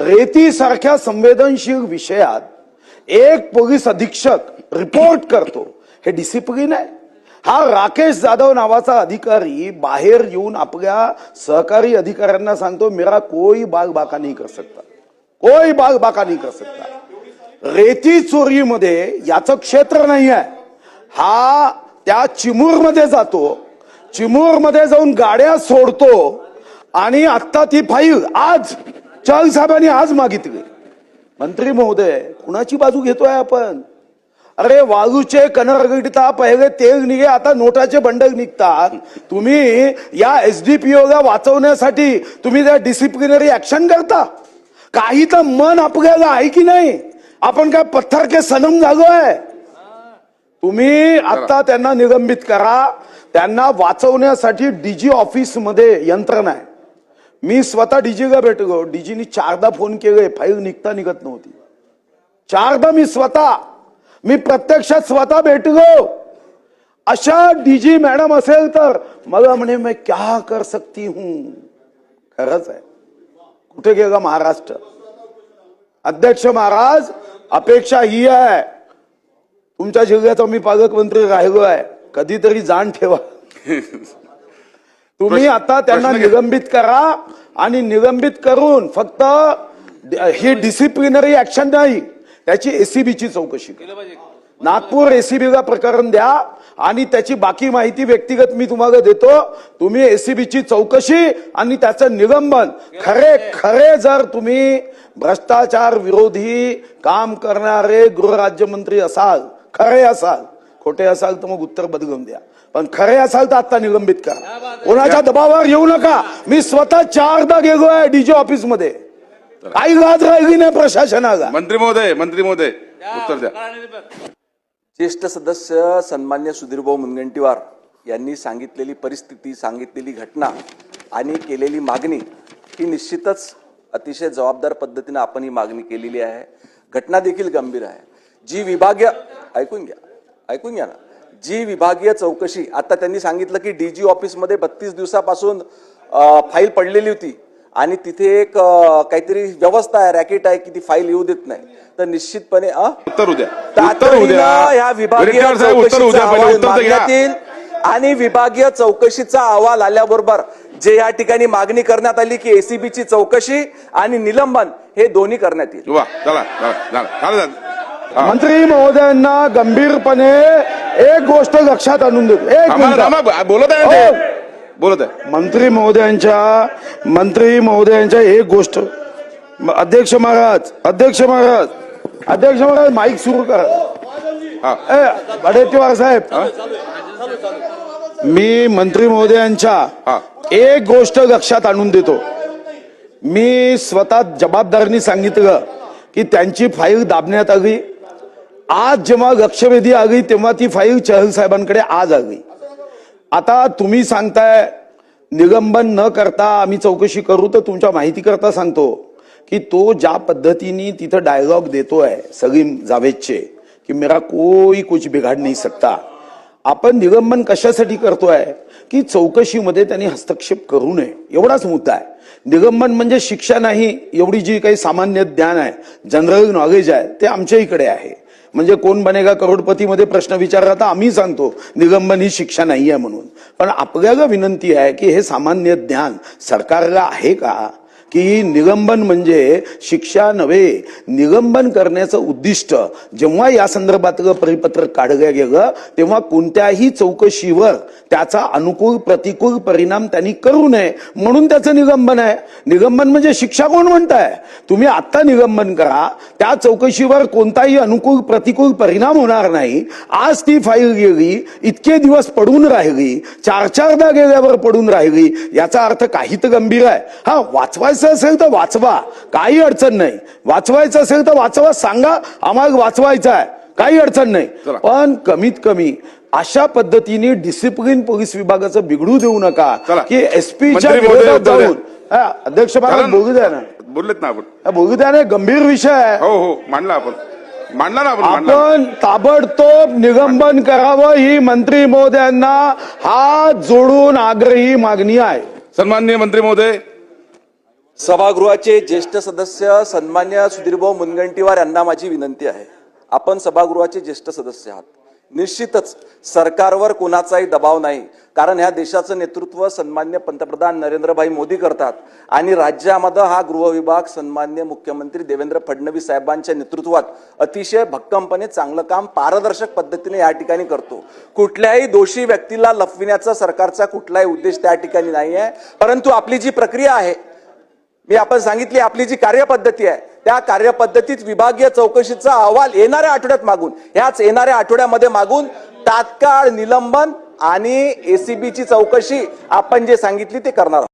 रेतीसारख्या संवेदनशील विषयात एक पोलीस अधीक्षक रिपोर्ट करतो, हे डिसिप्लिन आहे? हा राकेश जाधव नावाचा अधिकारी बाहेर येऊन आपल्या सहकारी अधिकाऱ्यांना सांगतो, मेरा कोई बाग बाका नहीं कर सकता, कोई बाग बाका नहीं कर सकता। रेती चोरीमध्ये याचं क्षेत्र नाही आहे। हा त्या चिमूरमध्ये जातो, चिमूरमध्ये जाऊन गाड्या सोडतो आणि आता ती फाईल आज चहल साहेबांनी आज मागितली। मंत्री महोदय, कुणाची बाजू घेतोय आपण? अरे वाळूचे कणर गळता, पहिले तेल निघे, आता नोटाचे बंडल निघतात। तुम्ही या एसडीपीओला वाचवण्यासाठी तुम्ही त्या डिसिप्लिनरी ऍक्शन करता? काही तर मन आपल्याला आहे की नाही? आपण काय पत्थर के सनम झालोय? तुम्ही आता त्यांना निलंबित करा। त्यांना वाचवण्यासाठी डीजी ऑफिस मध्ये यंत्रणा आहे। मी स्वतः डीजीला भेटलो, डीजीनी 4दा फोन केले, फाईल निघता निघत नव्हती। 4दा मी प्रत्यक्षात स्वतः भेटलो। अशा डीजी मॅडम असेल तर मला म्हणे मैं क्या कर सकती हूं। खरंच आहे। कुठे गेला महाराष्ट्र? अध्यक्ष महाराज, अपेक्षा ही आहे, तुमच्या जिल्ह्याचा मी पालकमंत्री राहिलो आहे, कधीतरी जाण ठेवा। तुम्ही आता त्यांना निलंबित करा आणि निलंबित करून फक्त ही डिसिप्लिनरी ऍक्शन नाही, त्याची एसीबीची चौकशी करा। नागपूर एसीबीला प्रकरण द्या आणि त्याची बाकी माहिती व्यक्तिगत मी तुम्हाला देतो। तुम्ही एसीबीची चौकशी आणि त्याचं निलंबन, खरे जर तुम्ही भ्रष्टाचार विरोधी काम करणारे गृहराज्यमंत्री असाल, खरे असाल, खोटे असाल तर मग उत्तर बदलून द्या, पण खरे असाल तर आता निलंबित करा। कोणाच्या दबावावर येऊ नका। मी स्वतः 4दा गेलो आहे डीजी ऑफिस मध्ये, काही लाज राहिली नाही प्रशासनाला। मंत्री महोदय उत्तर द्या। ज्येष्ठ सदस्य सन्मान्य सुधीरभाऊ मुनगंटीवार यांनी सांगितलेली परिस्थिती, सांगितलेली घटना आणि केलेली मागणी ही निश्चितच अतिशय जबाबदार पद्धतीने आपण ही मागणी केलेली आहे। घटना देखील गंभीर आहे। जी विभागीय ऐकून घ्या ना, जी विभागीय चौकशी आता त्यांनी सांगितलं की डीजी ऑफिस मध्ये 32 दिवसापासून फाईल पडलेली होती आणि तिथे एक काहीतरी व्यवस्था आहे, रॅकेट आहे की ती फाईल येऊ देत नाही, तर निश्चितपणे उत्तर उद्या ह्या विभागीय चौकशीचा अहवाल मागण्यात येईल आणि विभागीय चौकशीचा अहवाल आल्याबरोबर जे या ठिकाणी मागणी करण्यात आली की एसीबीची चौकशी आणि निलंबन हे दोन्ही करण्यात येईल। मंत्री महोदयांना गंभीरपणे एक गोष्ट लक्षात आणून देतो। एक बोलत आहे मंत्री महोदयांच्या एक गोष्ट, अध्यक्ष महाराज माईक सुरू करा। वडेट्टीवार साहेब, मी मंत्री महोदयांच्या एक गोष्ट लक्षात आणून देतो। मी स्वतः जबाबदारीने सांगितलं की त्यांची फाईल दाबण्यात आली। आज जेव्हा लक्षवेधी आली तेव्हा ती फाईल चहल साहेबांकडे आज आली। आता तुम्ही सांगताय निलंबन न करता आम्ही चौकशी करू, तर तुमच्या माहिती करता सांगतो की तो ज्या पद्धतीने तिथं डायलॉग देतोय सलीम जावेदचे की मेरा कोई कुछ बिघाड नहीं सकता, आपण निलंबन कशासाठी करतोय की चौकशीमध्ये त्यांनी हस्तक्षेप करू नये, एवढाच मुद्दा आहे। निलंबन म्हणजे शिक्षा नाही, एवढी जी काही सामान्य ज्ञान आहे, जनरल नॉलेज आहे, ते आमच्या इकडे आहे। म्हणजे कोण बनेगा करोडपती मध्ये प्रश्न विचारला तर आम्ही सांगतो निलंबन ही शिक्षा नाही आहे म्हणून, पण आपल्याला विनंती आहे की हे सामान्य ज्ञान सरकारला आहे का की निलंबन म्हणजे शिक्षा नव्हे। निलंबन करण्याचं उद्दिष्ट जेव्हा या संदर्भातलं परिपत्रक काढलं गेलं तेव्हा कोणत्याही चौकशीवर त्याचा अनुकूल प्रतिकूल परिणाम त्यांनी करू नये म्हणून त्याचं निलंबन आहे। निलंबन म्हणजे शिक्षा कोण म्हणताय? तुम्ही आता निलंबन करा, त्या चौकशीवर कोणताही अनुकूल प्रतिकूल परिणाम होणार नाही। आज ती फाईल गेली, इतके दिवस पडून राहिली, 4-4दा गेल्यावर पडून राहिली, याचा अर्थ काही तर गंभीर आहे। हा, वाचवायचं असेल तर वाचवा, काही अडचण नाही। वाचवायचं असेल तर वाचवा, सांगा आम्हाला वाचवायचं आहे, काही अडचण नाही, पण कमीत कमी अशा पद्धतीने डिसिप्लिन पोलीस विभागाचं बिघडू देऊ नका की एसपीच्या विरोधात जाऊन। अध्यक्ष महाराज बोलू द्या ना, बोललेत ना आपण, बोलू द्या ना, गंभीर विषय आहे। हो मांडला ना आपण ताबडतोब निलंबन करावं ही मंत्री महोदयांना हात जोडून आग्रही मागणी आहे। सन्माननीय मंत्री महोदय, सभागृहाचे ज्येष्ठ सदस्य सन्मान्य सुधीरभाऊ मुनगंटीवार यांना माझी विनंती आहे. आपण सभागृहाचे ज्येष्ठ सदस्य आहात. निश्चितच सरकारवर कोणाचाही दबाव नाही, कारण ह्या देशाचं नेतृत्व सन्मान्य पंतप्रधान नरेंद्रभाई मोदी करतात आणि राज्यामध्ये हा गृहविभाग सन्मान्य मुख्यमंत्री देवेंद्र फडणवीस साहेबांच्या नेतृत्वात अतिशय भक्कमपणे चांगलं काम पारदर्शक पद्धतीने या ठिकाणी करतो. कुठल्याही दोषी व्यक्तीला लपविण्याचा सरकारचा कुठलाही उद्देश त्या ठिकाणी नाही आहे. परंतु आपली जी प्रक्रिया आहे, मी आपण सांगितली, आपली जी कार्यपद्धती आहे, त्या कार्यपद्धतीत विभागीय चौकशीचा अहवाल येणाऱ्या आठवड्यात मागून, ह्याच येणाऱ्या आठवड्यामध्ये मागून तात्काळ निलंबन आणि एसीबीची चौकशी आपण जे सांगितली ते करणार आहोत.